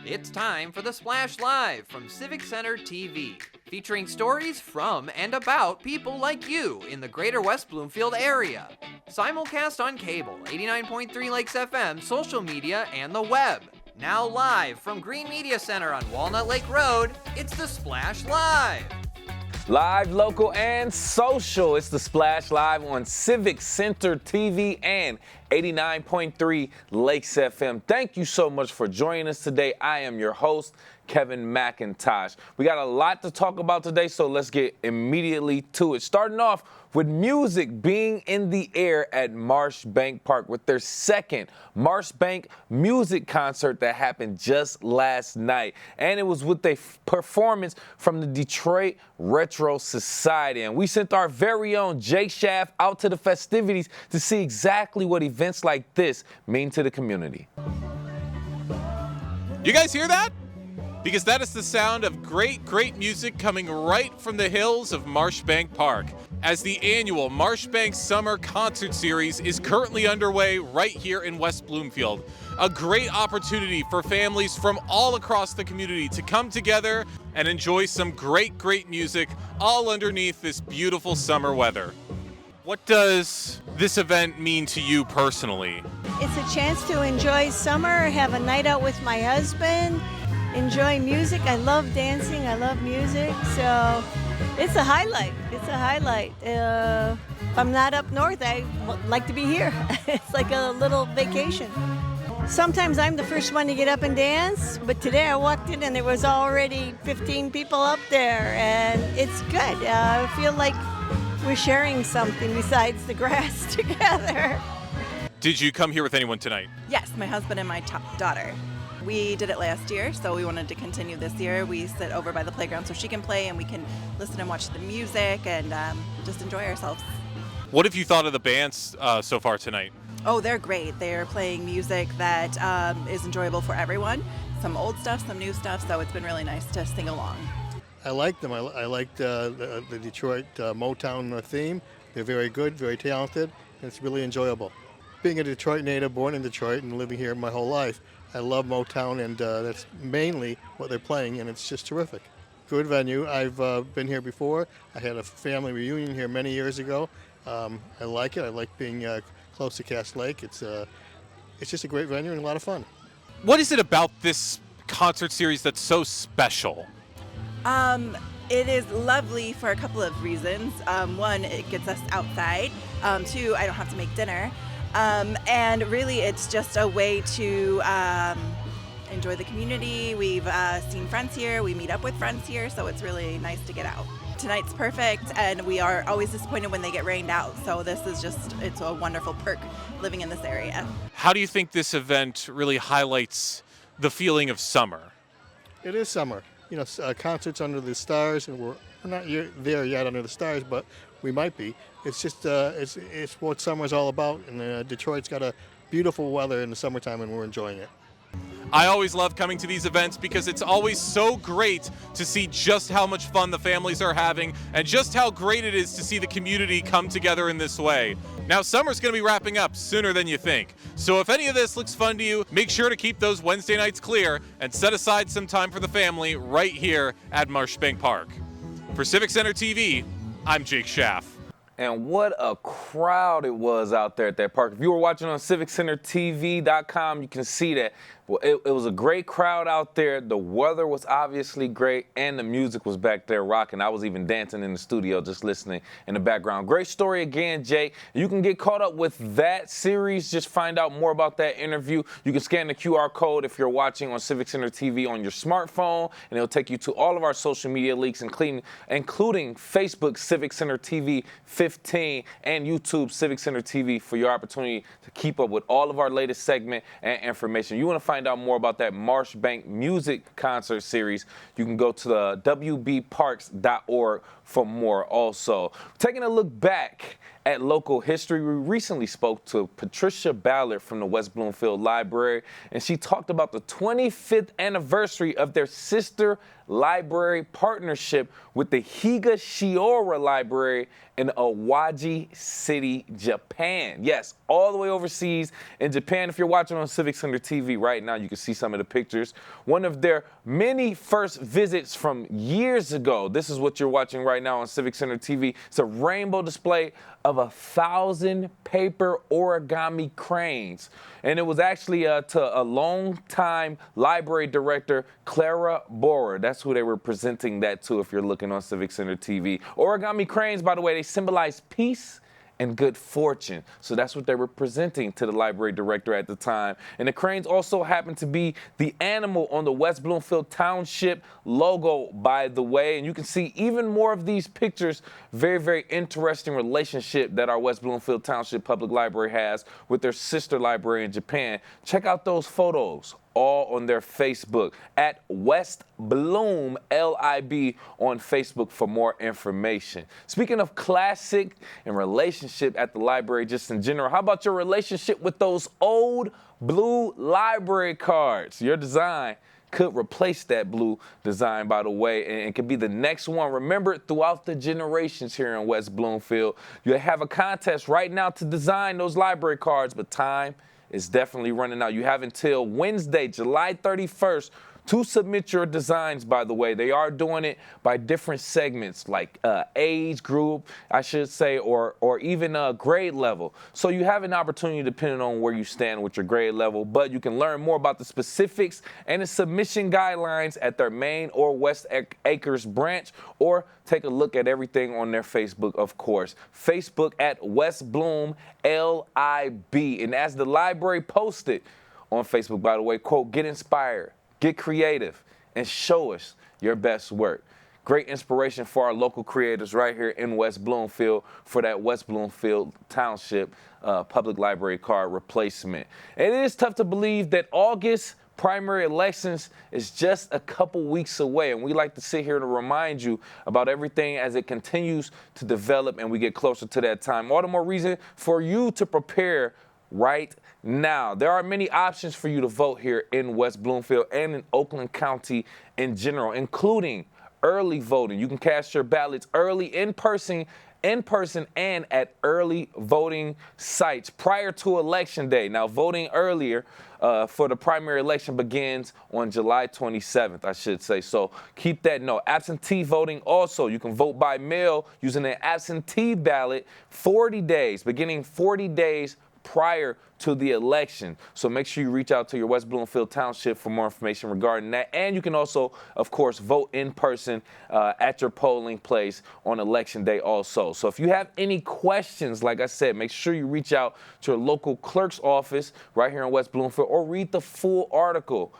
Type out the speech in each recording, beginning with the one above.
It's time for the Splash Live from Civic Center TV, featuring stories from and about people like you in the greater West Bloomfield area. Simulcast on cable, 89.3 Lakes FM, social media, and the web. Now live from Green Media Center on Walnut Lake Road, it's the Splash Live. Live, local, and social. It's the Splash Live on Civic Center TV and 89.3 Lakes FM. Thank you so much for joining us today. I am your host, Kevin McIntosh. We got a lot to talk about today, so let's get immediately to it. Starting off with music being in the air at Marshbank Park with their second Marshbank music concert that happened just last night. And it was with a performance from the Detroit Retro Society. And we sent our very own Jake Schaff out to the festivities to see exactly what events like this mean to the community. You guys hear that? Because that is the sound of great music coming right from the hills of Marshbank Park, as the annual Marshbank Summer Concert Series is currently underway right here in West Bloomfield. A great opportunity for families from all across the community to come together and enjoy some great music all underneath this beautiful summer weather. What does this event mean to you personally? It's a chance to enjoy summer, have a night out with my husband, enjoy music. I love dancing, I love music, so it's a highlight. It's a highlight. If I'm not up north, I like to be here. It's like a little vacation. Sometimes I'm the first one to get up and dance, but today I walked in and there was already 15 people up there, and it's good. I feel like we're sharing something besides the grass together. Did you come here with anyone tonight? Yes, my husband and my daughter. We did it last year, so we wanted to continue this year. We sit over by the playground so she can play and we can listen and watch the music and just enjoy ourselves. What have you thought of the bands so far tonight? Oh, they're great. They're playing music that is enjoyable for everyone. Some old stuff, some new stuff, so it's been really nice to sing along. I like them. I liked the Detroit Motown theme. They're very good, very talented, and it's really enjoyable. Being a Detroit native, born in Detroit and living here my whole life, I love Motown, and that's mainly what they're playing, and it's just terrific. Good venue. I've been here before. I had a family reunion here many years ago. I like it. I like being close to Cass Lake. It's just a great venue and a lot of fun. What is it about this concert series that's so special? It is lovely for a couple of reasons. One, it gets us outside. Two, I don't have to make dinner. And really, it's just a way to enjoy the community. We've seen friends here. We meet up with friends here, so it's really nice to get out. Tonight's perfect, and we are always disappointed when they get rained out. So this is it's a wonderful perk living in this area. How do you think this event really highlights the feeling of summer? It is summer. You know, concerts under the stars, and we're not there yet under the stars, but we might be. It's just it's what summer's all about, and Detroit's got a beautiful weather in the summertime, and we're enjoying it. I always love coming to these events because it's always so great to see just how much fun the families are having and just how great it is to see the community come together in this way. Now, summer's going to be wrapping up sooner than you think. So if any of this looks fun to you, make sure to keep those Wednesday nights clear and set aside some time for the family right here at Marshbank Park. For Civic Center TV, I'm Jake Schaff. And what a crowd it was out there at that park. If you were watching on CivicCenterTV.com, you can see that. Well, it was a great crowd out there. The weather was obviously great, and the music was back there rocking. I was even dancing in the studio just listening in the background. Great story again, Jake. You can get caught up with that series. Just find out more about that interview. You can scan the QR code if you're watching on Civic Center TV on your smartphone, and it'll take you to all of our social media links, including Facebook Civic Center TV 15 and YouTube Civic Center TV for your opportunity to keep up with all of our latest segment and information. You want to find out more about that Marshbank Music Concert Series, you can go to the wbparks.org for more also. Taking a look back at Local History, we recently spoke to Patricia Ballard from the West Bloomfield Library, and she talked about the 25th anniversary of their sister library partnership with the Higashiora Library in Awaji City, Japan. Yes, all the way overseas in Japan. If you're watching on Civic Center TV right now, you can see some of the pictures. One of their many first visits from years ago. This is what you're watching right now on Civic Center TV. It's a rainbow display of 1,000 paper origami cranes. And it was actually to a long-time library director, Clara Borer. That's who they were presenting that to if you're looking on Civic Center TV. Origami cranes, by the way, they symbolize peace and good fortune. So that's what they were presenting to the library director at the time. And the cranes also happen to be the animal on the West Bloomfield Township logo, by the way. And you can see even more of these pictures. Very, very interesting relationship that our West Bloomfield Township Public Library has with their sister library in Japan. Check out those photos, all on their Facebook at West Bloom LIB on Facebook for more information. Speaking of classic and relationship at the library just in general, how about your relationship with those old blue library cards? Your design could replace that blue design, by the way, and could be the next one. Remember, throughout the generations here in West Bloomfield, you have a contest right now to design those library cards, but time is definitely running out. You have until Wednesday, July 31st, to submit your designs, by the way. They are doing it by different segments, like age group, I should say, or even grade level. So you have an opportunity depending on where you stand with your grade level, but you can learn more about the specifics and the submission guidelines at their Main or West Acres branch, or take a look at everything on their Facebook, of course. Facebook at West Bloom LIB. And as the library posted on Facebook, by the way, quote, "Get inspired, get creative, and show us your best work." Great inspiration for our local creators right here in West Bloomfield for that West Bloomfield Township Public Library card replacement. And it is tough to believe that August primary elections is just a couple weeks away, and we like to sit here to remind you about everything as it continues to develop and we get closer to that time. All the more reason for you to prepare right now. There are many options for you to vote here in West Bloomfield and in Oakland County in general, including early voting. You can cast your ballots early in person and at early voting sites prior to Election Day. Now, voting earlier for the primary election begins on July 27th, I should say. So keep that note. Absentee voting also. You can vote by mail using an absentee ballot 40 days, beginning 40 days prior to the election. So make sure you reach out to your West Bloomfield Township for more information regarding that. And you can also, of course, vote in person at your polling place on Election Day also. So if you have any questions, like I said, make sure you reach out to your local clerk's office right here in West Bloomfield, or read the full article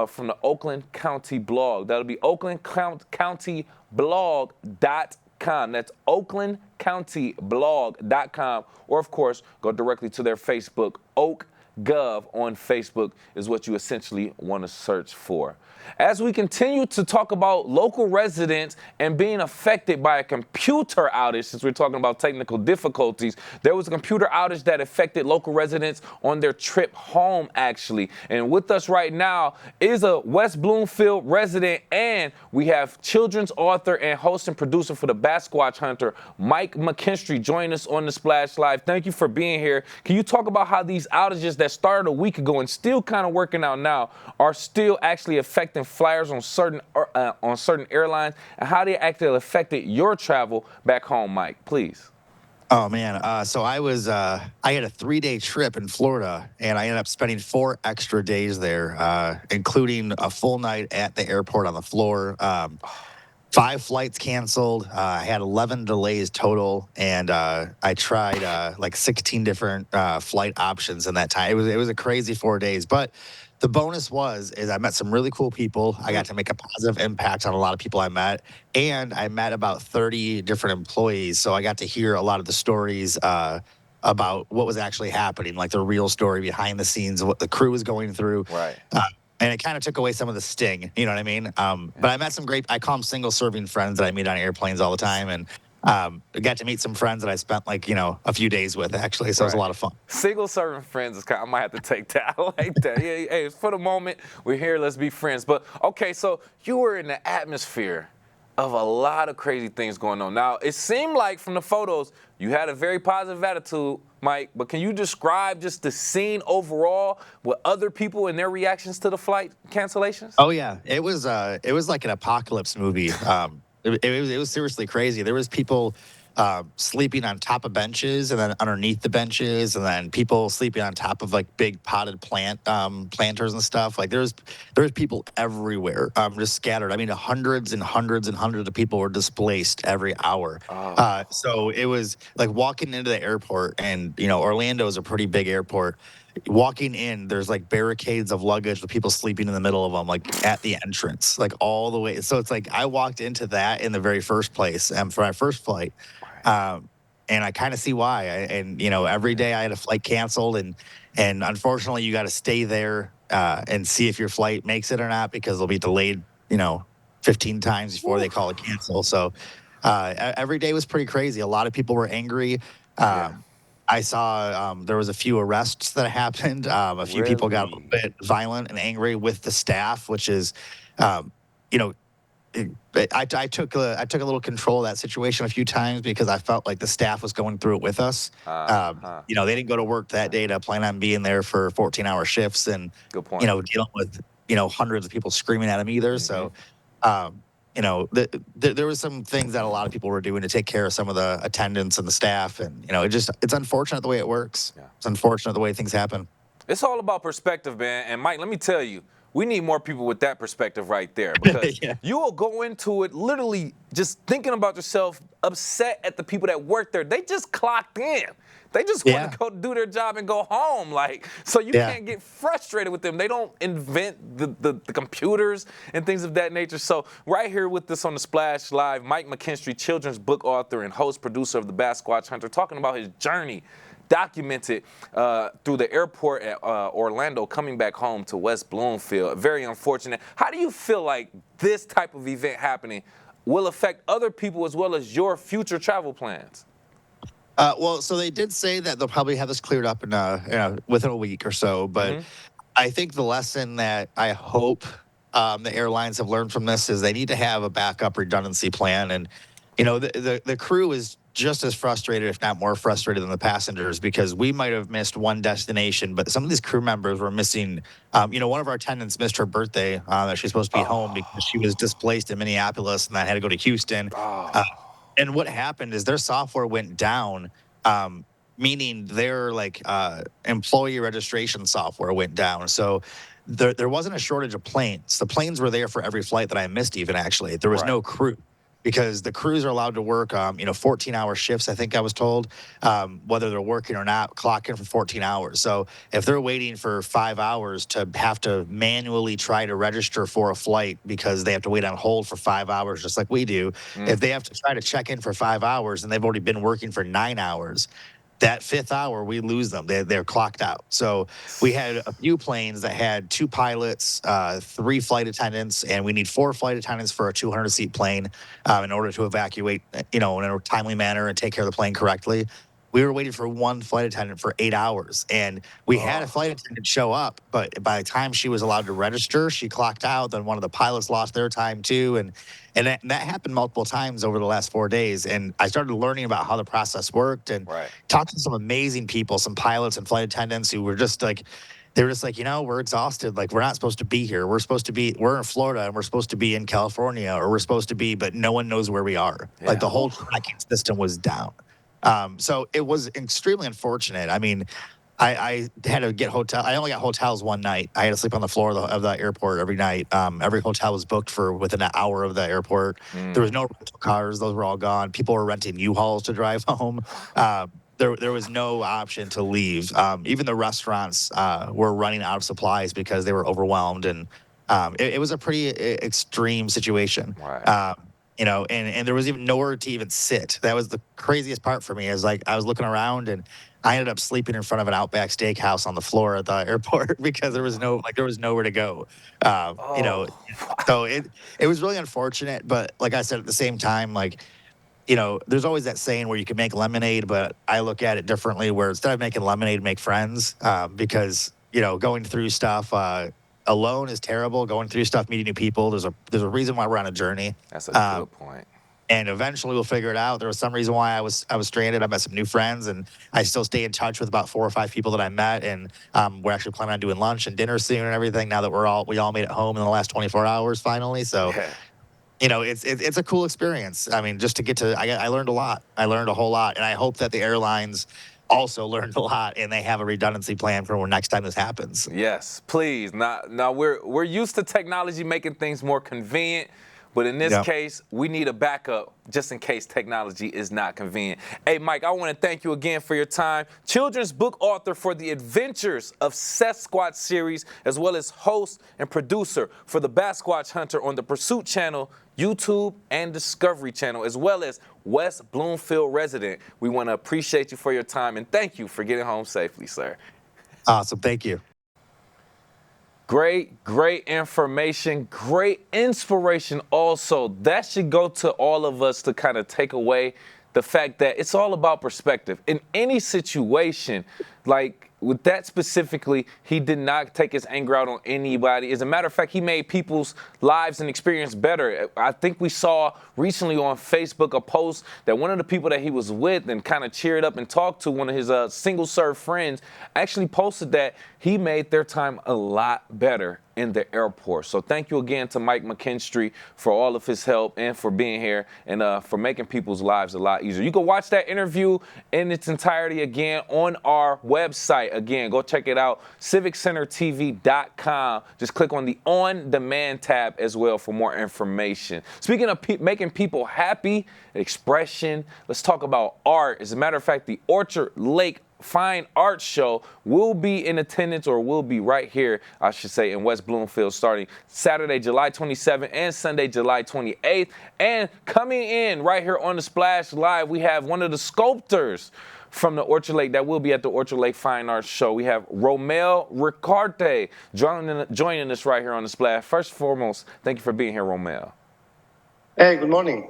from the Oakland County blog. That'll be oaklandcountyblog.com. That's oaklandcountyblog.com, or of course go directly to their Facebook. OakGov on Facebook is what you essentially want to search for. As we continue to talk about local residents and being affected by a computer outage, since we're talking about technical difficulties, there was a computer outage that affected local residents on their trip home, actually. And with us right now is a West Bloomfield resident, and we have children's author and host and producer for the Basquatch Hunter, Mike McKinstry, joining us on the Splash Live. Thank you for being here. Can you talk about how these outages that started a week ago and still kind of working out now are still actually affecting flyers on certain airlines, and how they actually affected your travel back home, Mike, please? Oh man, so I had a 3-day trip in Florida, and I ended up spending 4 extra days there, including a full night at the airport on the floor. 5 flights canceled. I had 11 delays total, and I tried like 16 different flight options in that time. It was a crazy 4 days, but the bonus is I met some really cool people. I got to make a positive impact on a lot of people I met, and I met about 30 different employees. So I got to hear a lot of the stories about what was actually happening, like the real story behind the scenes, what the crew was going through. Right. And it kind of took away some of the sting, you know what I mean? But I met some I call them single-serving friends that I meet on airplanes all the time, and I got to meet some friends that I spent like, a few days with actually. So it was a Right. lot of fun. Single serving friends is kind of, I might have to take that. I like that. Yeah, hey, for the moment, we're here, let's be friends. But okay, so you were in the atmosphere of a lot of crazy things going on. Now, it seemed like from the photos, you had a very positive attitude, Mike, but can you describe just the scene overall with other people and their reactions to the flight cancellations? Oh yeah, it was like an apocalypse movie. It was seriously crazy. There was people sleeping on top of benches and then underneath the benches, and then people sleeping on top of like big potted planters and stuff. Like there was people everywhere, just scattered. I mean, hundreds and hundreds and hundreds of people were displaced every hour. So it was like walking into the airport, and Orlando is a pretty big airport. Walking in, there's like barricades of luggage with people sleeping in the middle of them, like at the entrance, like all the way. So it's like I walked into that in the very first place, for my first flight, and I kind of see why. Every day I had a flight canceled, and unfortunately, you got to stay there and see if your flight makes it or not, because they'll be delayed, 15 times before they call it cancel. So every day was pretty crazy. A lot of people were angry. I saw there was a few arrests that happened. A few people got a little bit violent and angry with the staff, which is, you know, I took a little control of that situation a few times because I felt like the staff was going through it with us. They didn't go to work that day to plan on being there for 14-hour shifts and, Good point. dealing with, hundreds of people screaming at them either. So, there was some things that a lot of people were doing to take care of some of the attendants and the staff. And, it's unfortunate the way it works. Yeah. It's unfortunate the way things happen. It's all about perspective, man. And Mike, let me tell you, we need more people with that perspective right there, because Yeah. you will go into it literally just thinking about yourself, upset at the people that work there. They just clocked in. They just want Yeah. to go do their job and go home. So you Yeah. can't get frustrated with them. They don't invent the computers and things of that nature. So right here with us on the Splash Live, Mike McKinstry, children's book author and host producer of the Basquatch Hunter, talking about his journey documented through the airport at Orlando, coming back home to West Bloomfield. Very unfortunate. How do you feel like this type of event happening will affect other people as well as your future travel plans? So they did say that they'll probably have this cleared up within a week or so. But I think the lesson that I hope the airlines have learned from this is they need to have a backup redundancy plan. And, the crew is just as frustrated, if not more frustrated than the passengers, because we might have missed one destination, but some of these crew members were missing. One of our attendants missed her birthday that she's supposed to be home because she was displaced in Minneapolis and then had to go to Houston. And what happened is their software went down, meaning their employee registration software went down. So there wasn't a shortage of planes. The planes were there for every flight that I missed, even actually. There was no crew, because the crews are allowed to work, 14-hour shifts, I think I was told, whether they're working or not, clock in for 14 hours. So if they're waiting for 5 hours to have to manually try to register for a flight because they have to wait on hold for 5 hours, just like we do, if they have to try to check in for 5 hours and they've already been working for 9 hours, that fifth hour, we lose them. They're clocked out. So we had a few planes that had 2 pilots, 3 flight attendants, and we need 4 flight attendants for a 200-seat plane in order to evacuate, in a timely manner and take care of the plane correctly. We were waiting for 1 flight attendant for 8 hours, and we had a flight attendant show up, but by the time she was allowed to register, she clocked out. Then one of the pilots lost their time too, and that happened multiple times over the last 4 days. And I started learning about how the process worked and talked to some amazing people, some pilots and flight attendants who were just like, we're exhausted. Like, we're not supposed to be here. We're in Florida and we're supposed to be in California, or we're supposed to be, but no one knows where we are. Yeah. Like, the whole tracking system was down. So it was extremely unfortunate. I mean, I had to get I only got hotels one night. I had to sleep on the floor of the airport every night. Every hotel was booked for within an hour of the airport. There was no rental cars. Those were all gone. People were renting U-Hauls to drive home. There was no option to leave. Even the restaurants were running out of supplies because they were overwhelmed. And it was a pretty extreme situation. Right. And there was even nowhere to even sit. That was the craziest part for me. Is like I was looking around and I ended up sleeping in front of an Outback Steakhouse on the floor at the airport because there was nowhere to go. So it was really unfortunate. But like I said, at the same time, like there's always that saying where you can make lemonade, but I look at it differently, where instead of making lemonade, make friends, because, going through stuff alone is terrible. Going through stuff, meeting new people, there's a reason why we're on a journey. That's a good point. And eventually we'll figure it out. There was some reason why I was stranded. I met some new friends, and I still stay in touch with about 4 or 5 people that I met. And we're actually planning on doing lunch and dinner soon and everything. Now that we all made it home in the last 24 hours finally. So, it's a cool experience. I mean, just to get to, I learned a lot. I learned a whole lot, and I hope that the airlines also learned a lot, and they have a redundancy plan for when next time this happens. Yes, please. Now we're used to technology making things more convenient. But in this case, we need a backup just in case technology is not convenient. Hey, Mike, I want to thank you again for your time. Children's book author for the Adventures of Sasquatch series, as well as host and producer for the Basquatch Hunter on the Pursuit Channel, YouTube, and Discovery Channel, as well as West Bloomfield resident. We want to appreciate you for your time, and thank you for getting home safely, sir. Awesome. Thank you. Great information, great inspiration also. That should go to all of us to kind of take away the fact that it's all about perspective. In any situation, like with that specifically, he did not take his anger out on anybody. As a matter of fact, he made people's lives and experience better. I think we saw recently on Facebook a post that one of the people that he was with and kind of cheered up and talked to, one of his single-serve friends, actually posted that he made their time a lot better in the airport. So thank you again to Mike McKinstry for all of his help and for being here and for making people's lives a lot easier. You can watch that interview in its entirety again on our website. Again, go check it out, civiccentertv.com. Just click on the On Demand tab as well for more information. Speaking of making people happy, expression, let's talk about art. As a matter of fact, the Orchard Lake Fine Art Show will be in attendance, or will be right here, I should say, in West Bloomfield, starting Saturday, July 27th and Sunday, July 28th. And coming in right here on the Splash Live, we have one of the sculptors from the Orchard Lake that will be at the Orchard Lake Fine Arts Show. We have Romel Ricarte joining us right here on the Splash. First and foremost, thank you for being here, Romel. Hey, good morning.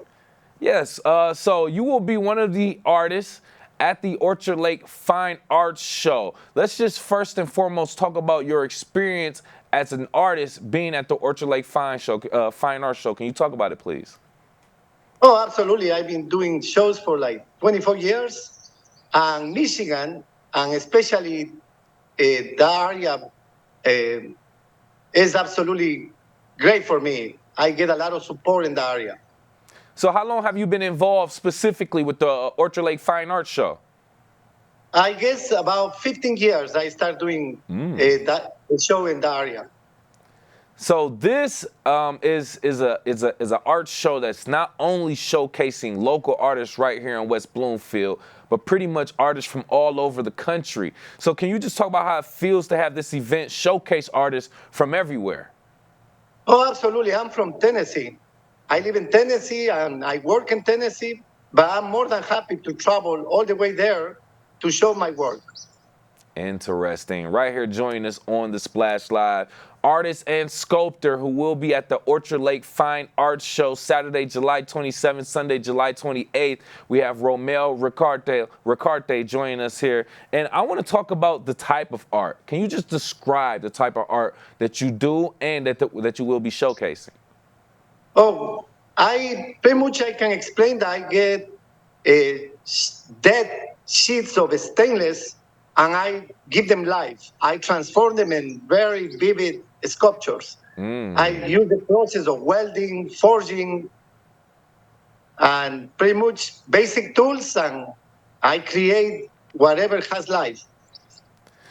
Yes, so you will be one of the artists at the Orchard Lake Fine Arts Show. Let's just first and foremost talk about your experience as an artist being at the Orchard Lake Fine Arts Show. Can you talk about it, please? Oh, absolutely. I've been doing shows for like 24 years. And Michigan, and especially the area, is absolutely great for me. I get a lot of support in the area. So how long have you been involved specifically with the Orchard Lake Fine Arts Show? I guess about 15 years I started doing that show in the area. So this is an art show that's not only showcasing local artists right here in West Bloomfield, but pretty much artists from all over the country. So can you just talk about how it feels to have this event showcase artists from everywhere? Oh, absolutely. I'm from Tennessee. I live in Tennessee and I work in Tennessee, but I'm more than happy to travel all the way there to show my work. Interesting. Right here joining us on the Splash Live, artist and sculptor who will be at the Orchard Lake Fine Arts Show Saturday, July 27th, Sunday, July 28th. We have Romel Ricarte joining us here. And I want to talk about the type of art. Can you just describe the type of art that you do and that you will be showcasing? Oh, I can explain that I get dead sheets of stainless and I give them life. I transform them in very vivid sculptures. I use the process of welding, forging, and pretty much basic tools, and I create whatever has life.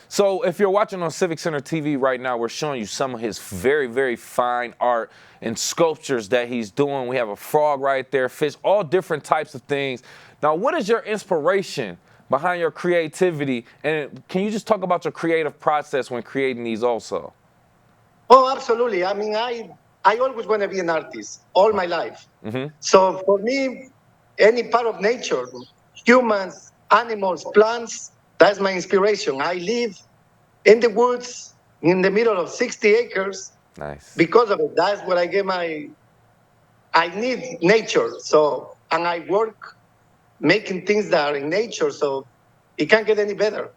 So if you're watching on Civic Center TV right now, we're showing you some of his very, very fine art and sculptures that he's doing. We have a frog right there, fish, all different types of things. Now, what is your inspiration behind your creativity? And can you just talk about your creative process when creating these also? Oh, absolutely. I mean, I always want to be an artist all my life. So for me, any part of nature, humans, animals, plants, that's my inspiration. I live in the woods in the middle of 60 acres. Nice. Because of it, that's where I get I need nature. So, and I work making things that are in nature. So it can't get any better.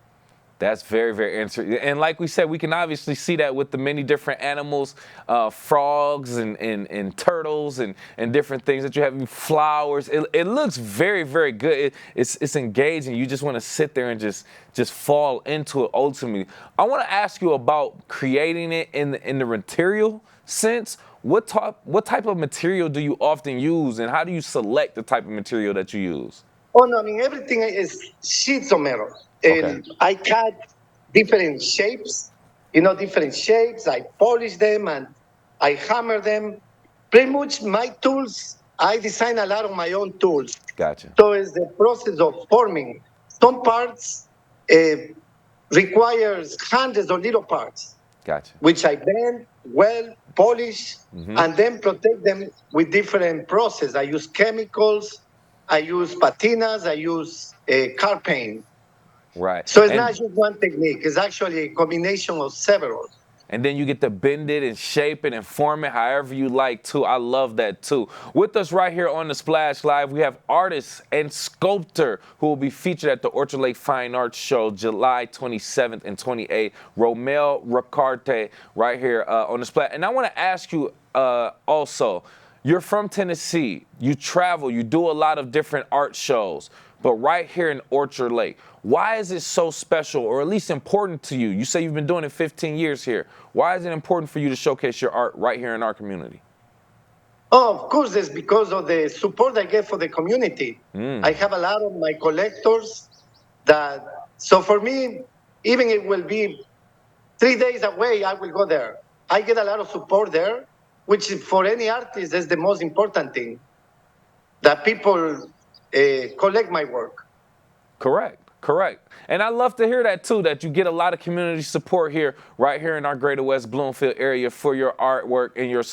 That's very, very interesting. And like we said, we can obviously see that with the many different animals, frogs and turtles and different things that you have, flowers. It looks very, very good. It's engaging. You just want to sit there and just fall into it ultimately. I want to ask you about creating it in the material sense. What type of material do you often use, and how do you select the type of material that you use? Oh, no, I mean, everything is sheets of metal. Okay. I cut different shapes, different shapes. I polish them and I hammer them. Pretty much my tools, I design a lot of my own tools. Gotcha. So it's the process of forming. Some parts requires hundreds of little parts, Gotcha. which I bend, weld, polish, and then protect them with different process. I use chemicals, I use patinas, I use car paint. Right. So it's not just one technique. It's actually a combination of several. And then you get to bend it and shape it and form it however you like too. I love that too. With us right here on the Splash Live, we have artist and sculptor who will be featured at the Orchard Lake Fine Arts Show July 27th and 28th, Romel Ricarte, right here on the Splash. And I want to ask you also, you're from Tennessee, you travel, you do a lot of different art shows, but right here in Orchard Lake, why is it so special, or at least important to you? You say you've been doing it 15 years here. Why is it important for you to showcase your art right here in our community? Oh, of course, it's because of the support I get for the community. I have a lot of my collectors so for me, even it will be 3 days away, I will go there. I get a lot of support there, which for any artist is the most important thing, that people collect my work. Correct. And I love to hear that too, that you get a lot of community support here, right here in our greater West Bloomfield area for your artwork and your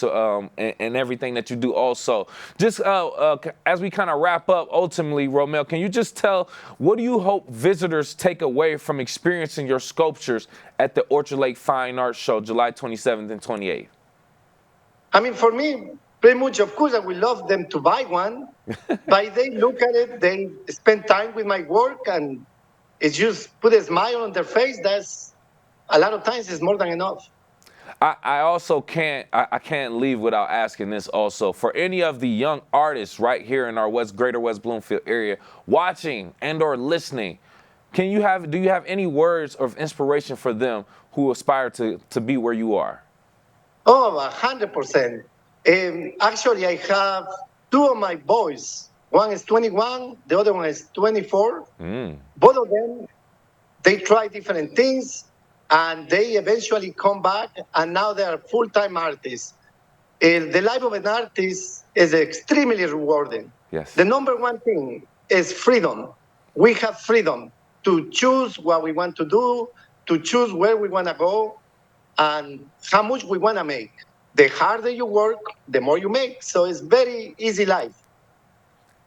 and everything that you do also. Just as we kind of wrap up, ultimately, Romel, can you just tell, what do you hope visitors take away from experiencing your sculptures at the Orchard Lake Fine Arts Show, July 27th and 28th? I mean, for me, pretty much, of course, I would love them to buy one. But they look at it, they spend time with my work, and it's just put a smile on their face. That's a lot of times is more than enough. I also can't leave without asking this also. For any of the young artists right here in our greater West Bloomfield area watching and or listening, do you have any words of inspiration for them who aspire to be where you are? Oh, 100%. Actually, I have two of my boys. One is 21, the other one is 24. Both of them, they try different things, and they eventually come back, and now they are full-time artists. The life of an artist is extremely rewarding. Yes. The number one thing is freedom. We have freedom to choose what we want to do, to choose where we want to go, and how much we want to make. The harder you work, the more you make. So it's very easy life.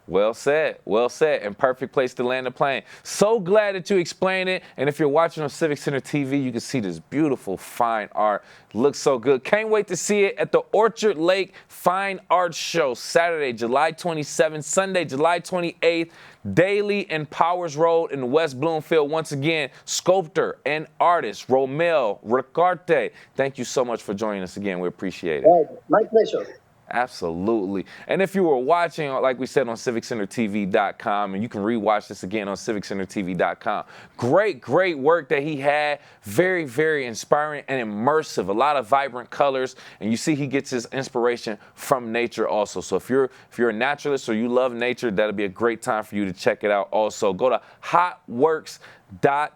Well said, and perfect place to land the plane. So glad that you explained it, and if you're watching on Civic Center TV, you can see this beautiful fine art. Looks so good. Can't wait to see it at the Orchard Lake Fine Arts Show, Saturday, July 27th, Sunday, July 28th, Daly and Powers Road in West Bloomfield. Once again, sculptor and artist Romel Ricarte, thank you so much for joining us again. We appreciate it. My pleasure. Absolutely. And if you were watching, like we said, on CivicCenterTV.com, and you can rewatch this again on CivicCenterTV.com. Great work that he had. Very, very inspiring and immersive. A lot of vibrant colors, and you see he gets his inspiration from nature also. So if you're a naturalist or you love nature, that'll be a great time for you to check it out also. Go to hotworks.org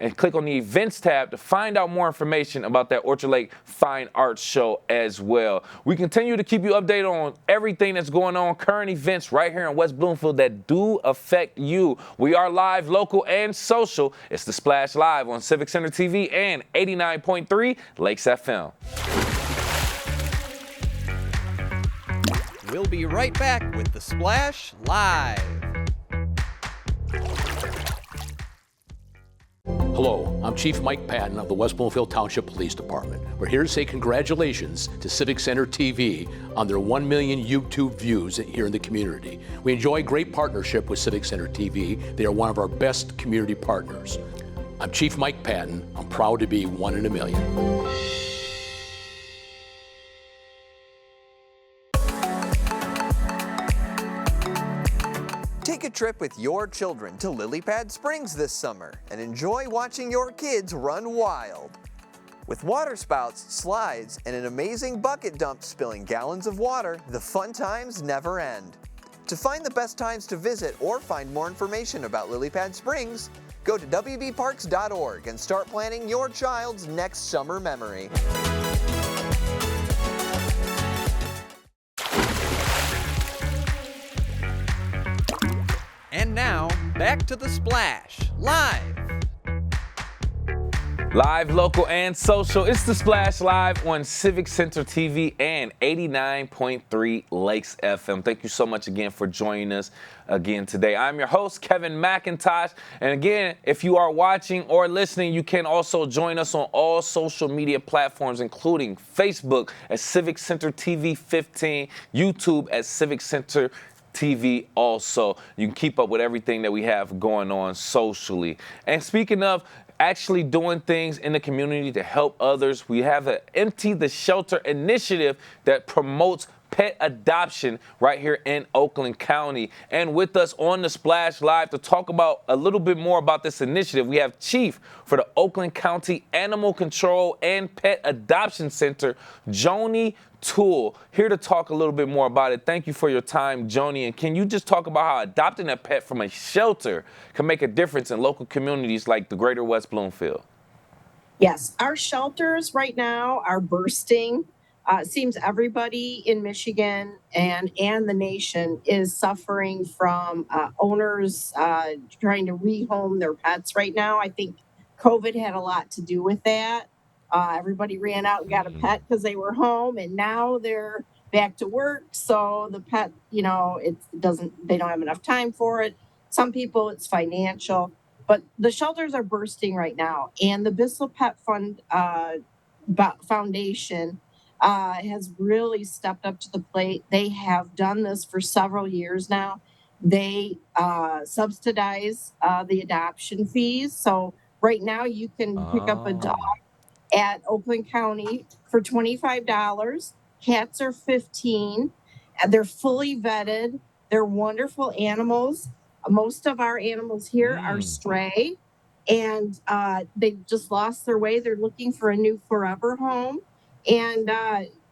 and click on the events tab to find out more information about that Orchard Lake Fine Arts Show as well. We continue to keep you updated on everything that's going on, current events right here in West Bloomfield that do affect you. We are live, local, and social. It's the Splash Live on Civic Center TV and 89.3 Lakes FM. We'll be right back with the Splash Live. Hello, I'm Chief Mike Patton of the West Bloomfield Township Police Department. We're here to say congratulations to Civic Center TV on their 1 million YouTube views here in the community. We enjoy great partnership with Civic Center TV. They are one of our best community partners. I'm Chief Mike Patton. I'm proud to be 1 in a million. Take a trip with your children to Lily Pad Springs this summer and enjoy watching your kids run wild. With water spouts, slides, and an amazing bucket dump spilling gallons of water, the fun times never end. To find the best times to visit or find more information about Lily Pad Springs, go to wbparks.org and start planning your child's next summer memory. And now, back to The Splash, live. Live, local, and social. It's The Splash Live on Civic Center TV and 89.3 Lakes FM. Thank you so much again for joining us again today. I'm your host, Kevin McIntosh. And again, if you are watching or listening, you can also join us on all social media platforms, including Facebook at Civic Center TV 15, YouTube at Civic Center TV also. You can keep up with everything that we have going on socially. And speaking of actually doing things in the community to help others, we have an Empty the Shelter initiative that promotes pet adoption right here in Oakland County. And with us on the Splash Live to talk about a little bit more about this initiative, we have Chief for the Oakland County Animal Control and Pet Adoption Center, Joni Toole, here to talk a little bit more about it. Thank you for your time, Joni. And can you just talk about how adopting a pet from a shelter can make a difference in local communities like the greater West Bloomfield? Yes, our shelters right now are bursting. It seems everybody in Michigan and the nation is suffering from owners trying to rehome their pets right now. I think COVID had a lot to do with that. Everybody ran out and got a pet because they were home, and now they're back to work. So the pet, they don't have enough time for it. Some people, it's financial, but the shelters are bursting right now. And the Bissell Pet Fund Foundation has really stepped up to the plate. They have done this for several years now. They subsidize the adoption fees. So right now you can pick up a dog at Oakland County for $25. Cats are $15. They're fully vetted. They're wonderful animals. Most of our animals here are stray, and they just lost their way. They're looking for a new forever home. And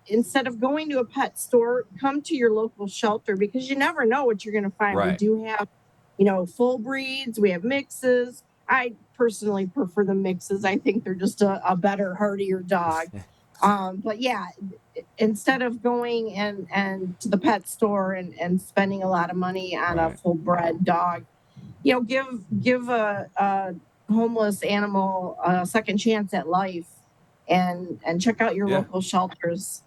instead of going to a pet store, come to your local shelter, because you never know what you're going to find. Right. We do have, full breeds. We have mixes. I personally prefer the mixes. I think they're just a better, hardier dog. But yeah, instead of going and to the pet store and spending a lot of money on a full bred dog, give a homeless animal a second chance at life, and check out your local shelters.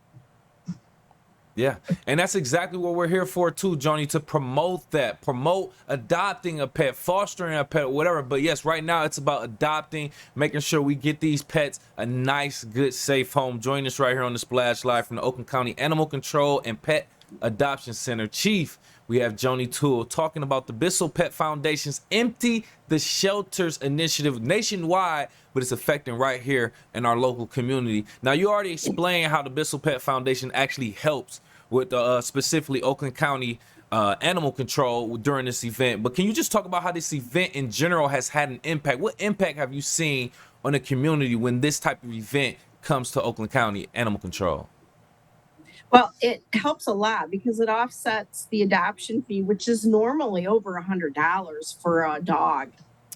Yeah, and that's exactly what we're here for too, Joni, to promote adopting a pet, fostering a pet, whatever. But yes, right now it's about adopting, making sure we get these pets a nice, good, safe home. Join us right here on the Splash Live from the Oakland County Animal Control and Pet Adoption Center. Chief, we have Joni Toole talking about the Bissell Pet Foundation's Empty the Shelters initiative nationwide, but it's affecting right here in our local community. Now, you already explained how the Bissell Pet Foundation actually helps with specifically Oakland County Animal Control during this event, but can you just talk about how this event in general has had an impact? What impact have you seen on the community when this type of event comes to Oakland County Animal Control? Well, it helps a lot because it offsets the adoption fee, which is normally over $100 for a dog,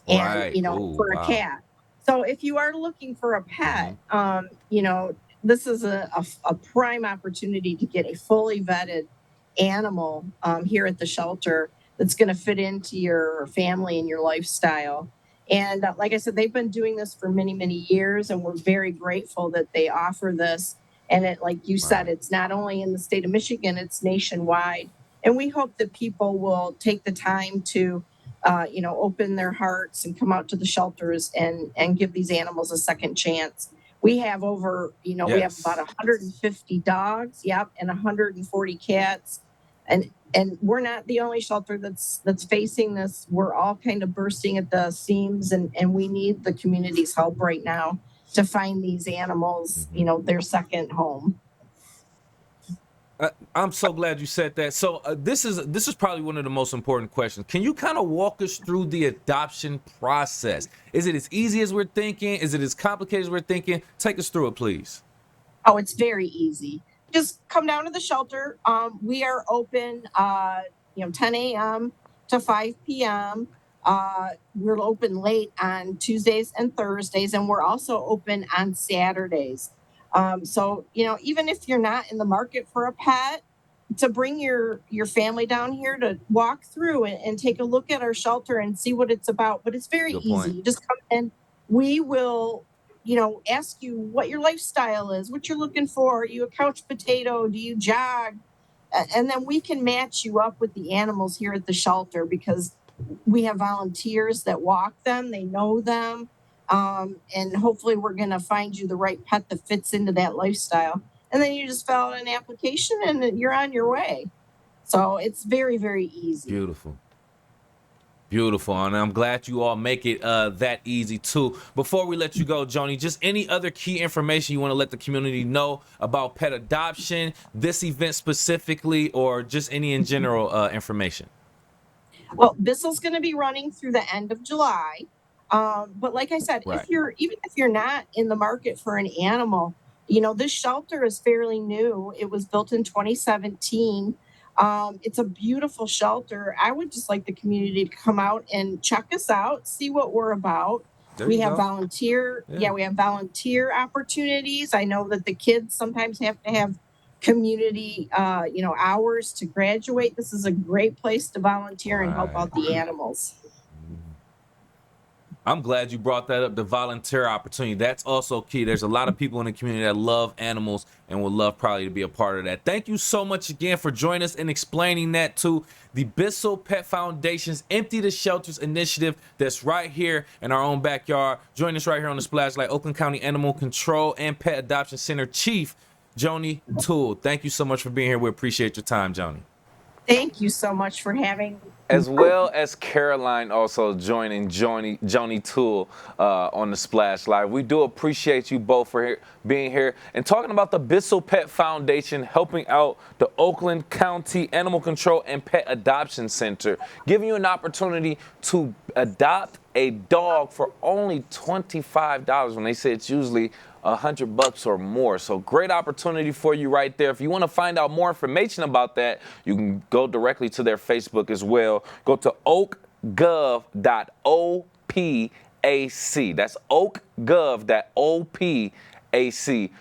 and for a cat. So if you are looking for a pet, this is a prime opportunity to get a fully vetted animal here at the shelter that's going to fit into your family and your lifestyle. And like I said, they've been doing this for many, many years, and we're very grateful that they offer this. And it, like you said, it's not only in the state of Michigan, it's nationwide. And we hope that people will take the time to open their hearts and come out to the shelters and give these animals a second chance. We have over, we have about 150 dogs, and 140 cats. And we're not the only shelter that's facing this. We're all kind of bursting at the seams, and we need the community's help right now to find these animals, their second home. I'm so glad you said that. So this is probably one of the most important questions. Can you kind of walk us through the adoption process? Is it as easy as we're thinking? Is it as complicated as we're thinking? Take us through it, please. Oh, it's very easy. Just come down to the shelter. We are open, 10 a.m. to 5 p.m. We're open late on Tuesdays and Thursdays, and we're also open on Saturdays. So, even if you're not in the market for a pet, to bring your family down here to walk through and take a look at our shelter and see what it's about. But it's very easy. You just come in. We will, ask you what your lifestyle is, what you're looking for. Are you a couch potato? Do you jog? And then we can match you up with the animals here at the shelter because we have volunteers that walk them. They know them. And hopefully we're going to find you the right pet that fits into that lifestyle. And then you just fill out an application and you're on your way. So it's very, very easy. Beautiful. And I'm glad you all make it that easy too. Before we let you go, Joni, just any other key information you want to let the community know about pet adoption, this event specifically, or just any in general information? Well, Bissell's going to be running through the end of July. But like I said, Right. if you're not in the market for an animal, this shelter is fairly new. It was built in 2017. It's a beautiful shelter. I would just like the community to come out and check us out, see what we're about. We have volunteer opportunities. I know that the kids sometimes have to have community, hours to graduate. This is a great place to volunteer and help out the animals. I'm glad you brought that up, the volunteer opportunity. That's also key. There's a lot of people in the community that love animals and would love probably to be a part of that. Thank you so much again for joining us and explaining that to the Bissell Pet Foundation's Empty the Shelters initiative that's right here in our own backyard. Join us right here on the Splashlight, Oakland County Animal Control and Pet Adoption Center Chief Joni Toole. Thank you so much for being here. We appreciate your time, Joni. Thank you so much for having me. As well as Caroline also joining Joni Toole on the Splash Live. We do appreciate you both for being here and talking about the Bissell Pet Foundation helping out the Oakland County Animal Control and Pet Adoption Center, giving you an opportunity to adopt a dog for only $25 when they say it's usually $100 or more. So great opportunity for you right there. If you want to find out more information about that, you can go directly to their Facebook as well. Go to oakgov.opac. That's oakgov.opac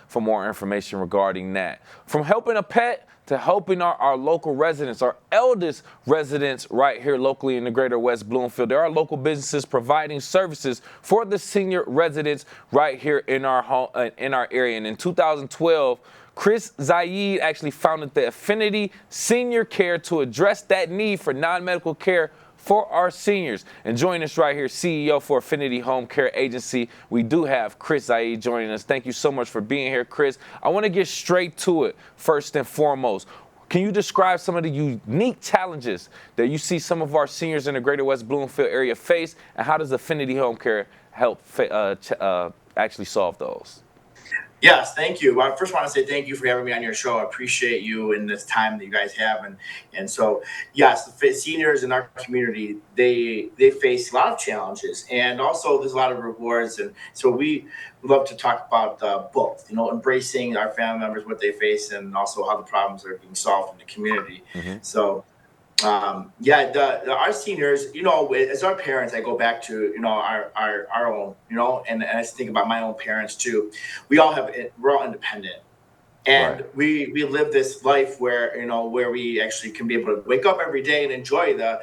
for more information regarding that. From helping a pet to helping our local residents, our eldest residents right here locally in the greater West Bloomfield. There are local businesses providing services for the senior residents right here in our home, in our area. And in 2012, Chris Zaid actually founded the Affinity Senior Care to address that need for non-medical care for our seniors. And join us right here, CEO for Affinity Home Care Agency. We do have Chris Zaid joining us. Thank you so much for being here, Chris. I want to get straight to it first and foremost. Can you describe some of the unique challenges that you see some of our seniors in the greater West Bloomfield area face, and how does Affinity Home Care help actually solve those? Yes, thank you. I first want to say thank you for having me on your show. I appreciate you and this time that you guys have. And so, yes, the seniors in our community, they face a lot of challenges, and also there's a lot of rewards. And so we love to talk about both, embracing our family members, what they face, and also how the problems are being solved in the community. Mm-hmm. So, our seniors, as our parents, I go back to, our own, and I think about my own parents too. We're all independent, and right. we live this life where, where we actually can be able to wake up every day and enjoy the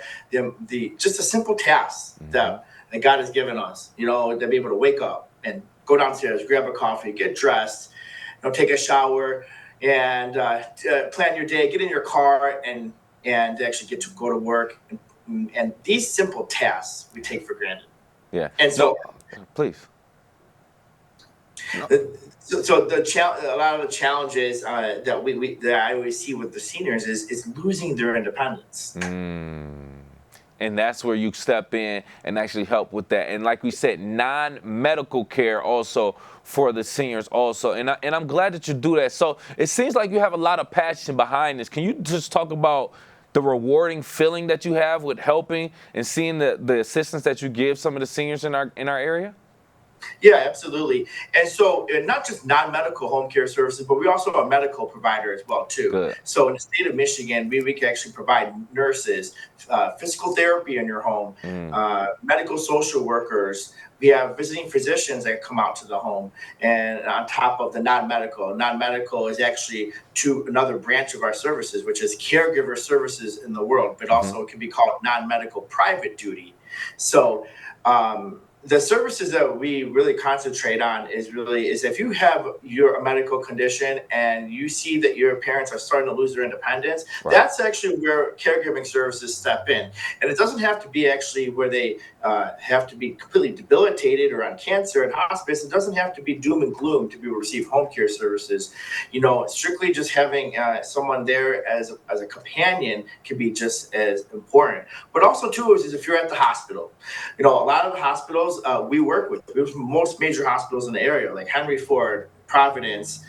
just a simple task mm-hmm. that God has given us, to be able to wake up and go downstairs, grab a coffee, get dressed, take a shower, and plan your day, get in your car and actually get to go to work And these simple tasks we take for granted. Yeah. And so, please. So a lot of the challenges that I always see with the seniors is losing their independence. And that's where you step in and actually help with that. And like we said, non-medical care also for the seniors also. And I'm glad that you do that. So it seems like you have a lot of passion behind this. Can you just talk about the rewarding feeling that you have with helping and seeing the assistance that you give some of the seniors in our area? Yeah, absolutely. And so not just non-medical home care services, but we also are a medical provider as well, too. Good. So in the state of Michigan, we can actually provide nurses, physical therapy in your home, medical social workers. We have visiting physicians that come out to the home, and on top of the non-medical. Non-medical is actually to another branch of our services, which is caregiver services in the world, but also it can be called non-medical private duty. So the services that we really concentrate on is if you have a medical condition and you see that your parents are starting to lose their independence, that's actually where caregiving services step in. And it doesn't have to be actually where they have to be completely debilitated or on cancer and hospice. It doesn't have to be doom and gloom to be able to receive home care services. Strictly just having someone there as a companion can be just as important. But also too is if you're at the hospital, a lot of the hospitals we work with most major hospitals in the area, like Henry Ford, Providence,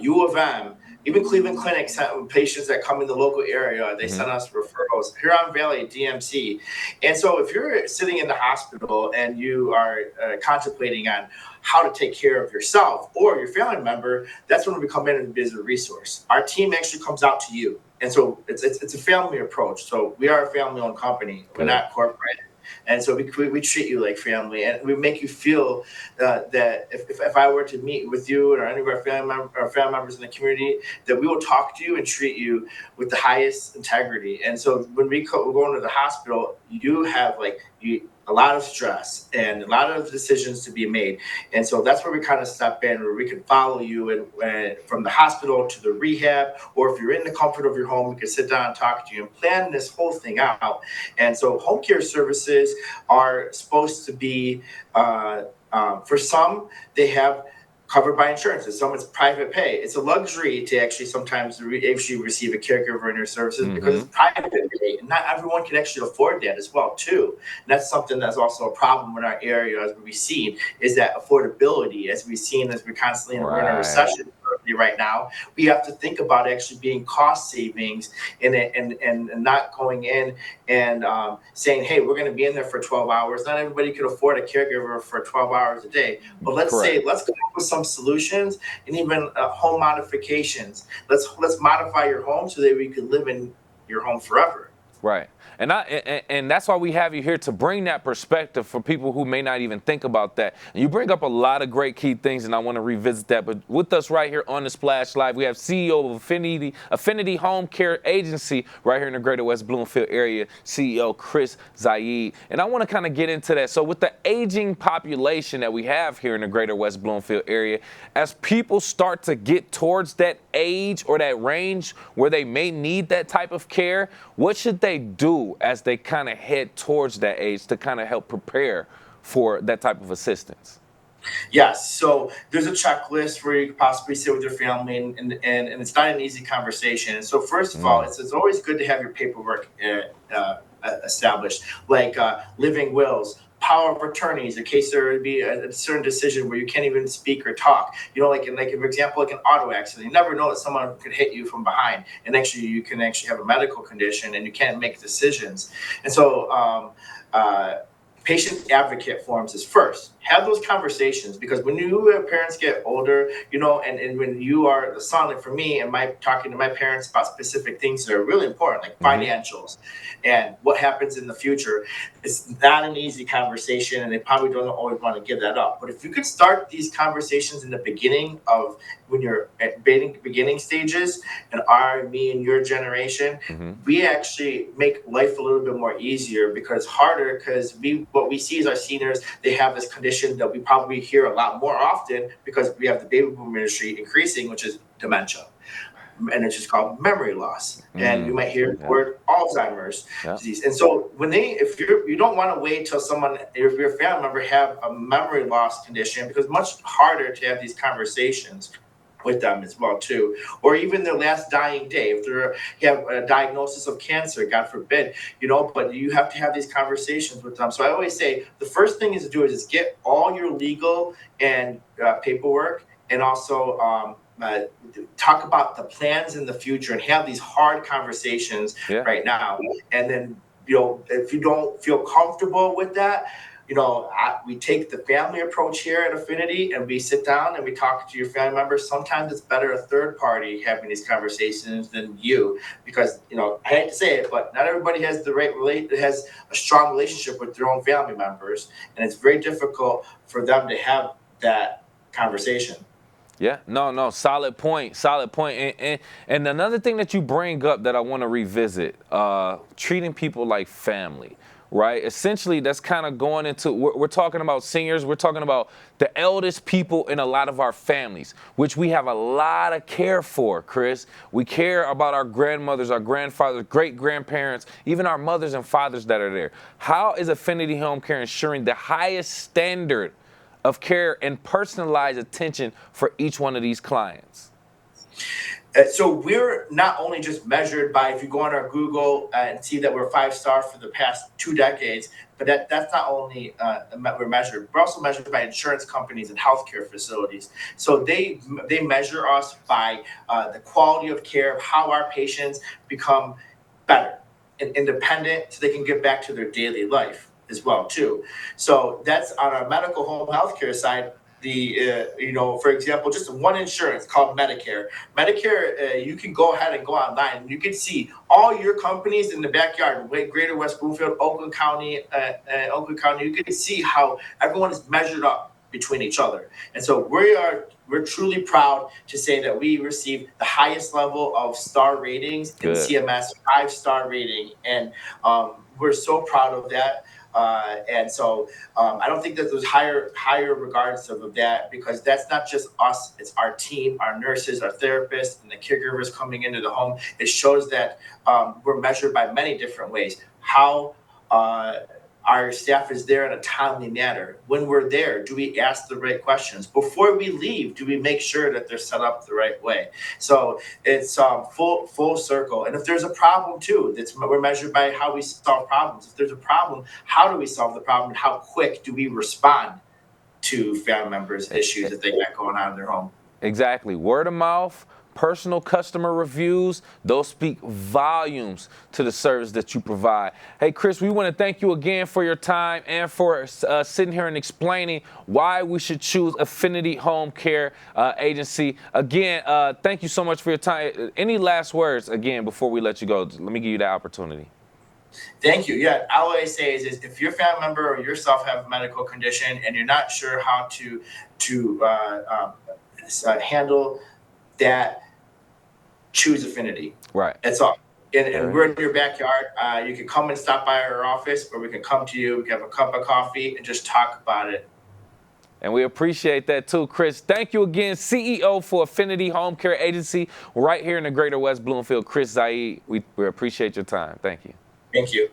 U of M, even Cleveland Clinic sent patients that come in the local area. They send us referrals. Huron Valley, DMC. And so if you're sitting in the hospital and you are contemplating on how to take care of yourself or your family member, that's when we come in and be as a resource. Our team actually comes out to you. And so it's a family approach. So we are a family-owned company. We're not corporate. And so we treat you like family, and we make you feel that if I were to meet with you or any of our family members in the community, that we will talk to you and treat you with the highest integrity. And so when we go into the hospital, you have a lot of stress and a lot of decisions to be made. And so that's where we kind of step in, where we can follow you and from the hospital to the rehab, or if you're in the comfort of your home, we can sit down and talk to you and plan this whole thing out. And so home care services are supposed to be, for some, they have covered by insurance. And some it's private pay. It's a luxury to actually sometimes actually receive a caregiver in your services because it's private pay. And not everyone can actually afford that as well, too. And that's something that's also a problem in our area, as we've seen, is that affordability, as we've seen, as we're constantly in a recession right now. We have to think about actually being cost savings and not going in and saying, hey, we're going to be in there for 12 hours. Not everybody can afford a caregiver for 12 hours a day. But let's come up with some solutions and even home modifications. Let's modify your home so that we can live in your home forever. Right. And that's why we have you here, to bring that perspective for people who may not even think about that. And you bring up a lot of great key things, and I want to revisit that. But with us right here on the Splash Live, we have CEO of Affinity Home Care Agency right here in the greater West Bloomfield area, CEO Chris Zaid. And I want to kind of get into that. So with the aging population that we have here in the greater West Bloomfield area, as people start to get towards that age or that range where they may need that type of care, what should they do as they kind of head towards that age to kind of help prepare for that type of assistance? Yes. So there's a checklist where you could possibly sit with your family, and it's not an easy conversation. And so first of all, it's always good to have your paperwork established, like living wills, power of attorneys, in case there would be a certain decision where you can't even speak or talk. For example, like an auto accident, you never know that someone could hit you from behind, and actually you can actually have a medical condition and you can't make decisions. And so patient advocate forms is first. Have those conversations, because when your parents get older, and when you are the son, like for me, and talking to my parents about specific things that are really important, like financials and what happens in the future, it's not an easy conversation, and they probably don't always want to give that up. But if you could start these conversations in the beginning of when you're at beginning stages, and me and your generation, we actually make life a little bit more easier, because harder, because what we see is our seniors, they have this condition that we probably hear a lot more often because we have the baby boom industry increasing, which is dementia. and it's just called memory loss. And you might hear the Yeah. word Alzheimer's Yeah. disease. And so if you don't want to wait till if your family member have a memory loss condition, because it's much harder to have these conversations with them as well too, or even their last dying day, if they have a diagnosis of cancer, God forbid, but you have to have these conversations with them. So I always say the first thing is to do is get all your legal and paperwork, and also talk about the plans in the future and have these hard conversations right now. And then, if you don't feel comfortable with that, we take the family approach here at Affinity, and we sit down and we talk to your family members. Sometimes it's better a third party having these conversations than you, because I hate to say it, but not everybody has has a strong relationship with their own family members, and it's very difficult for them to have that conversation. Yeah, no, solid point. And another thing that you bring up that I want to revisit, treating people like family, right? Essentially, that's kind of going into, we're talking about seniors, we're talking about the eldest people in a lot of our families, which we have a lot of care for, Chris. We care about our grandmothers, our grandfathers, great-grandparents, even our mothers and fathers that are there. How is Affinity Home Care ensuring the highest standard of care and personalized attention for each one of these clients? So we're not only just measured by, if you go on our Google and see that we're 5-star for the past 2 decades, but that's not only we're measured. We're also measured by insurance companies and healthcare facilities. So they measure us by the quality of care, of how our patients become better and independent, so they can get back to their daily life as well too. So that's on our medical home healthcare side. For example, just one insurance called Medicare. Medicare, you can go ahead and go online, and you can see all your companies in the backyard, Greater West Bloomfield, Oakland County. You can see how everyone is measured up between each other. And so we're truly proud to say that we receive the highest level of star ratings in CMS, 5-star rating, and we're so proud of that. And so I don't think that there's higher regards of that, because that's not just us, it's our team, our nurses, our therapists, and the caregivers coming into the home. It shows that we're measured by many different ways. How our staff is there in a timely manner. When we're there, do we ask the right questions? Before we leave, do we make sure that they're set up the right way? So it's full circle. And if there's a problem too, we're measured by how we solve problems. If there's a problem, how do we solve the problem, and how quick do we respond to family members' issues that they got going on in their home? Exactly. Word of mouth, personal customer reviews, those speak volumes to the service that you provide. Hey, Chris, we want to thank you again for your time and for sitting here and explaining why we should choose Affinity Home Care Agency. Again, thank you so much for your time. Any last words, again, before we let you go? Let me give you that opportunity. Thank you. Yeah, all I say is if your family member or yourself have a medical condition and you're not sure how to handle that, choose Affinity. Right. That's all. And we're in your backyard. You can come and stop by our office, or we can come to you. We can have a cup of coffee and just talk about it. And we appreciate that too, Chris. Thank you again, CEO for Affinity Home Care Agency, right here in the Greater West Bloomfield, Chris Zaid. We appreciate your time. Thank you. Thank you.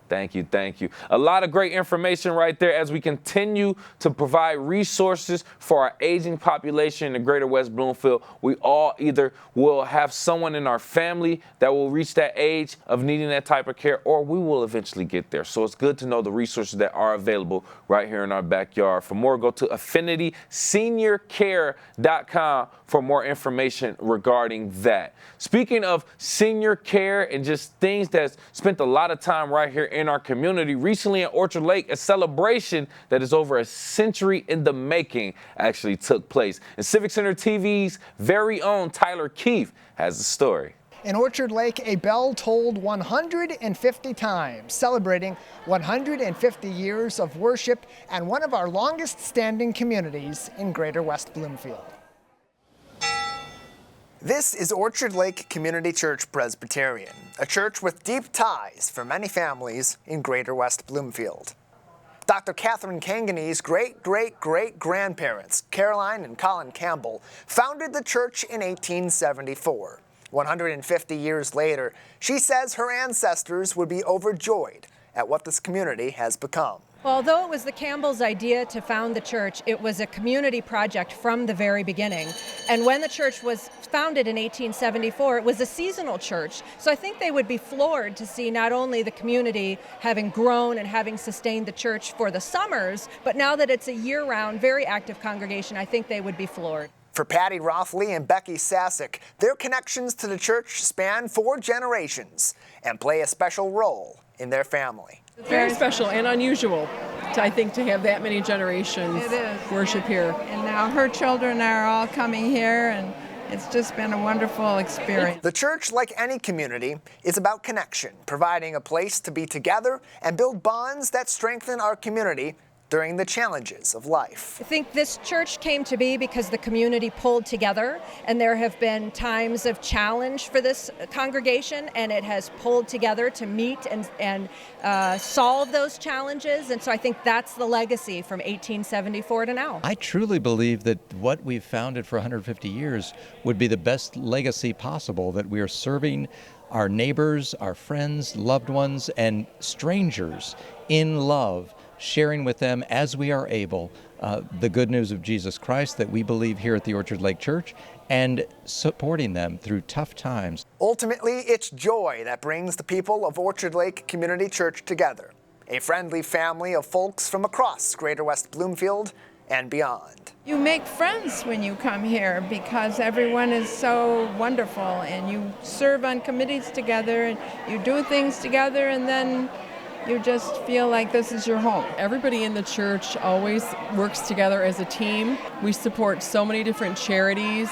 Thank you, thank you. A lot of great information right there as we continue to provide resources for our aging population in the Greater West Bloomfield. We all either will have someone in our family that will reach that age of needing that type of care, or we will eventually get there. So it's good to know the resources that are available right here in our backyard. For more, go to AffinitySeniorCare.com for more information regarding that. Speaking of senior care and just things that's spent a lot of time right here in our community, recently in Orchard Lake, a celebration that is over a century in the making actually took place. And Civic Center TV's very own Tyler Keefe has the story. In Orchard Lake, a bell tolled 150 times, celebrating 150 years of worship and one of our longest standing communities in Greater West Bloomfield. This is Orchard Lake Community Church Presbyterian, a church with deep ties for many families in Greater West Bloomfield. Dr. Catherine Kanganey's great-great-great-grandparents, Caroline and Colin Campbell, founded the church in 1874. 150 years later, she says her ancestors would be overjoyed at what this community has become. Well, although it was the Campbells' idea to found the church, it was a community project from the very beginning. And when the church was founded in 1874, it was a seasonal church. So I think they would be floored to see not only the community having grown and having sustained the church for the summers, but now that it's a year-round, very active congregation, I think they would be floored. For Patty Rothley and Becky Sasick, their connections to the church span 4 generations and play a special role in their family. Very special and unusual, I think, to have that many generations worship here. And now her children are all coming here, and it's just been a wonderful experience. The church, like any community, is about connection, providing a place to be together and build bonds that strengthen our community during the challenges of life. I think this church came to be because the community pulled together, and there have been times of challenge for this congregation, and it has pulled together to meet and solve those challenges. And so I think that's the legacy from 1874 to now. I truly believe that what we've founded for 150 years would be the best legacy possible, that we are serving our neighbors, our friends, loved ones, and strangers in love, sharing with them as we are able the good news of Jesus Christ that we believe here at the Orchard Lake Church, and supporting them through tough times. Ultimately, it's joy that brings the people of Orchard Lake Community Church together, a friendly family of folks from across Greater West Bloomfield and beyond. You make friends when you come here because everyone is so wonderful, and you serve on committees together, and you do things together, and then you just feel like this is your home. Everybody in the church always works together as a team. We support so many different charities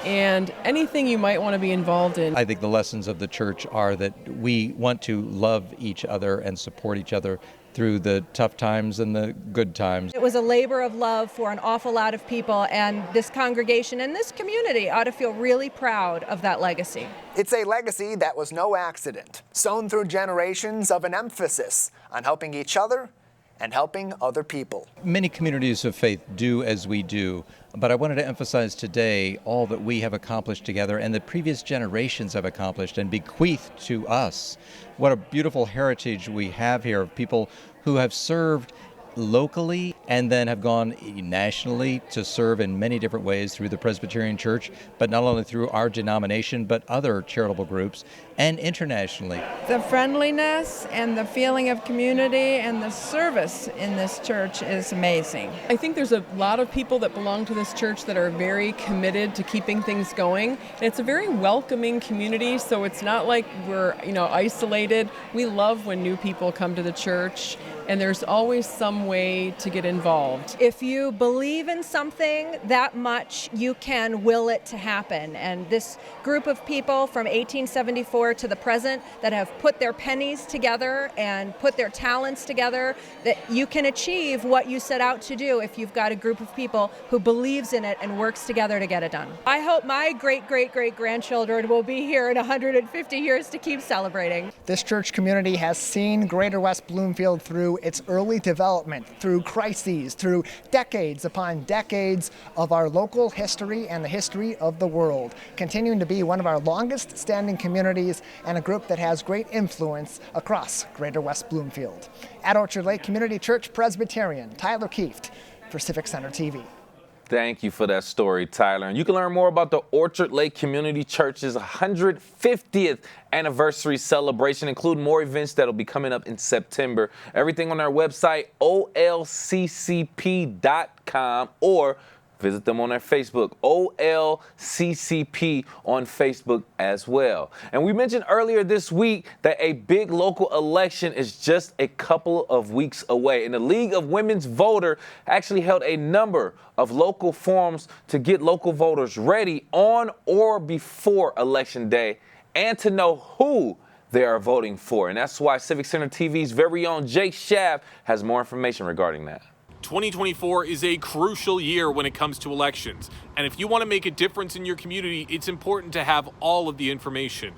and anything you might want to be involved in. I think the lessons of the church are that we want to love each other and support each other through the tough times and the good times. It was a labor of love for an awful lot of people, and this congregation and this community ought to feel really proud of that legacy. It's a legacy that was no accident, sown through generations of an emphasis on helping each other and helping other people. Many communities of faith do as we do, but I wanted to emphasize today all that we have accomplished together and that previous generations have accomplished and bequeathed to us. What a beautiful heritage we have here of people who have served locally and then have gone nationally to serve in many different ways through the Presbyterian Church, but not only through our denomination, but other charitable groups, and internationally. The friendliness and the feeling of community and the service in this church is amazing. I think there's a lot of people that belong to this church that are very committed to keeping things going. And it's a very welcoming community, so it's not like we're, isolated. We love when new people come to the church, and there's always some way to get involved. If you believe in something that much, you can will it to happen. And this group of people from 1874 to the present that have put their pennies together and put their talents together, that you can achieve what you set out to do if you've got a group of people who believes in it and works together to get it done. I hope my great-great-great-grandchildren will be here in 150 years to keep celebrating. This church community has seen Greater West Bloomfield through its early development, through crises, through decades upon decades of our local history and the history of the world, continuing to be one of our longest standing communities and a group that has great influence across Greater West Bloomfield. At Orchard Lake Community Church Presbyterian, Tyler Kieft for Civic Center TV. Thank you for that story, Tyler. And you can learn more about the Orchard Lake Community Church's 150th anniversary celebration, including more events that'll be coming up in September. Everything on our website, olccp.com, or visit them on their Facebook, OLCCP on Facebook as well. And we mentioned earlier this week that a big local election is just a couple of weeks away. And the League of Women's Voter actually held a number of local forums to get local voters ready on or before Election Day and to know who they are voting for. And that's why Civic Center TV's very own Jake Schaaf has more information regarding that. 2024 is a crucial year when it comes to elections, and if you want to make a difference in your community, it's important to have all of the information.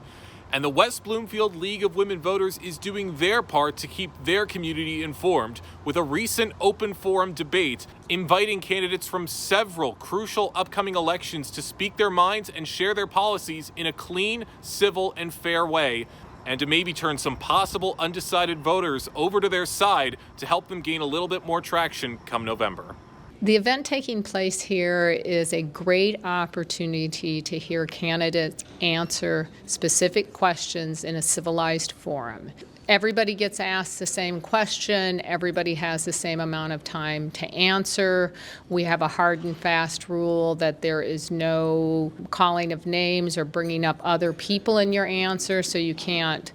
And the West Bloomfield League of Women Voters is doing their part to keep their community informed with a recent open forum debate inviting candidates from several crucial upcoming elections to speak their minds and share their policies in a clean, civil, and fair way, and to maybe turn some possible undecided voters over to their side to help them gain a little bit more traction come November. The event taking place here is a great opportunity to hear candidates answer specific questions in a civilized forum. Everybody gets asked the same question. Everybody has the same amount of time to answer. We have a hard and fast rule that there is no calling of names or bringing up other people in your answer, so you can't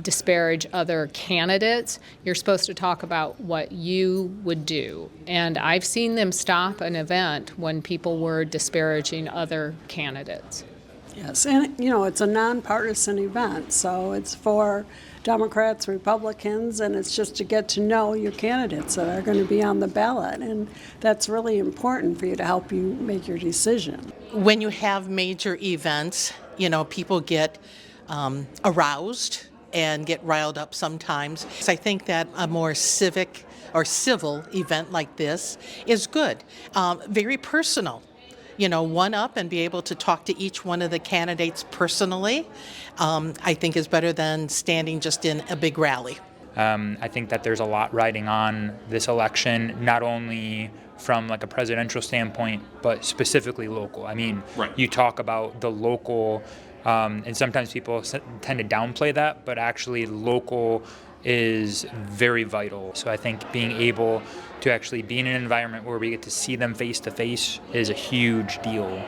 disparage other candidates. You're supposed to talk about what you would do. And I've seen them stop an event when people were disparaging other candidates. Yes, and it's a nonpartisan event, so it's for Democrats, Republicans, and it's just to get to know your candidates that are going to be on the ballot, and that's really important for you to help you make your decision. When you have major events, people get aroused and get riled up sometimes. So I think that a more civic or civil event like this is good, very personal. One up and be able to talk to each one of the candidates personally, I think is better than standing just in a big rally. I think that there's a lot riding on this election, not only from like a presidential standpoint, but specifically local. I mean, You talk about the local, and sometimes people tend to downplay that, but actually local is very vital. So I think being able to actually be in an environment where we get to see them face to face is a huge deal.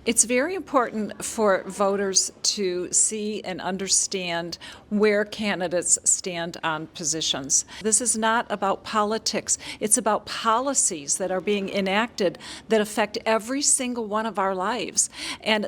It's very important for voters to see and understand where candidates stand on positions. This is not about politics. It's about policies that are being enacted that affect every single one of our lives. And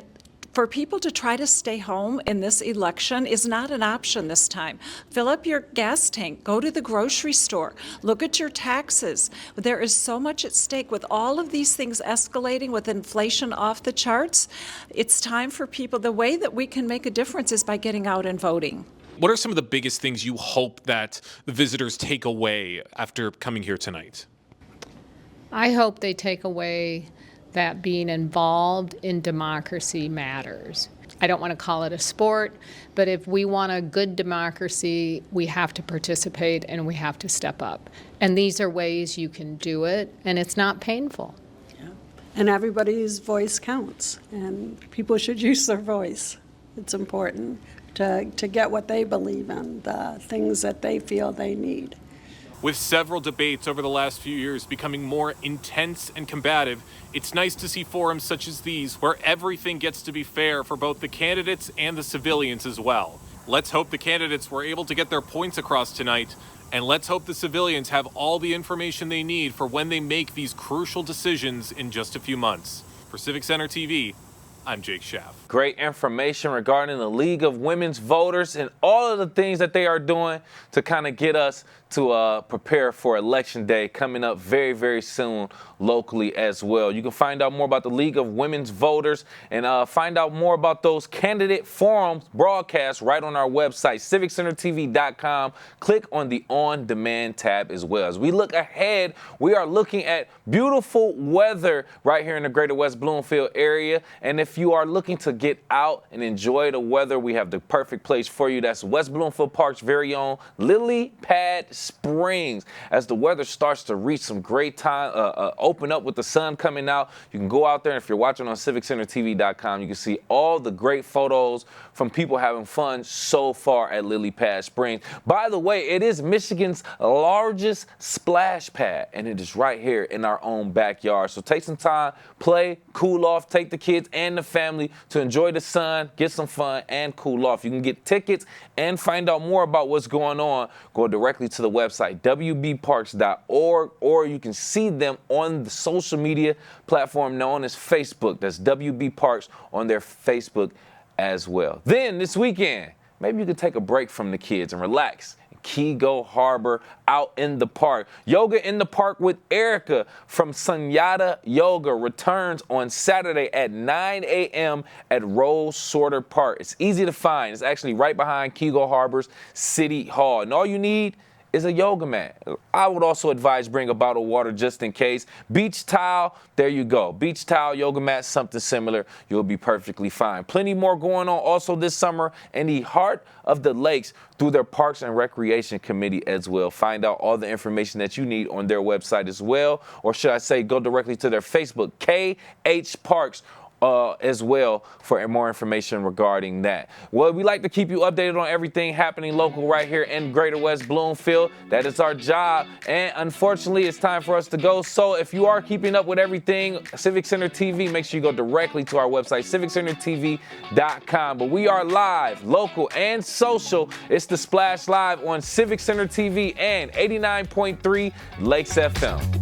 for people to try to stay home in this election is not an option this time. Fill up your gas tank, go to the grocery store, look at your taxes. There is so much at stake with all of these things escalating, with inflation off the charts. It's time for people, the way that we can make a difference is by getting out and voting. What are some of the biggest things you hope that the visitors take away after coming here tonight? I hope they take away that being involved in democracy matters. I don't want to call it a sport, but if we want a good democracy, we have to participate and we have to step up. And these are ways you can do it, and it's not painful. Yeah. And everybody's voice counts, and people should use their voice. It's important to get what they believe in, the things that they feel they need. With several debates over the last few years becoming more intense and combative, it's nice to see forums such as these where everything gets to be fair for both the candidates and the civilians as well. Let's hope the candidates were able to get their points across tonight, and let's hope the civilians have all the information they need for when they make these crucial decisions in just a few months. For Civic Center TV, I'm Jake Schaff. Great information regarding the League of Women's Voters and all of the things that they are doing to kind of get us to prepare for Election Day coming up very, very soon locally as well. You can find out more about the League of Women's Voters and find out more about those candidate forums broadcasts right on our website, civiccentertv.com. Click on the On Demand tab as well. As we look ahead, we are looking at beautiful weather right here in the greater West Bloomfield area. And if you are looking to get out and enjoy the weather, we have the perfect place for you. That's West Bloomfield Park's very own Lily Pad Springs. As the weather starts to reach some great time, open up with the sun coming out, you can go out there, and if you're watching on civiccentertv.com, you can see all the great photos from people having fun so far at Lily Pad Springs. By the way, it is Michigan's largest splash pad, and it is right here in our own backyard. So take some time, play, cool off, take the kids and the family to enjoy the sun, get some fun, and cool off. You can get tickets and find out more about what's going on. Go directly to the website, wbparks.org, or you can see them on the social media platform known as Facebook. That's WB Parks on their Facebook as well. Then this weekend, maybe you could take a break from the kids and relax and Kego Harbor out in the park. Yoga in the Park with Erica from Sunyata Yoga returns on Saturday at 9 a.m. at Rose Sorter Park. It's easy to find. It's actually right behind Kego Harbor's City Hall. And all you need is a yoga mat. I would also advise bring a bottle of water just in case. Beach towel, there you go. Beach towel, yoga mat, something similar. You'll be perfectly fine. Plenty more going on also this summer in the heart of the lakes through their Parks and Recreation Committee as well. Find out all the information that you need on their website as well. Or should I say, go directly to their Facebook, KH Parks, as well for more information regarding that. Well, we like to keep you updated on everything happening local right here in Greater West Bloomfield. That is our job, and unfortunately it's time for us to go. So if you are keeping up with everything Civic Center TV, make sure you go directly to our website, civiccentertv.com. But we are live, local, and social. It's the Splash Live on Civic Center TV and 89.3 Lakes FM.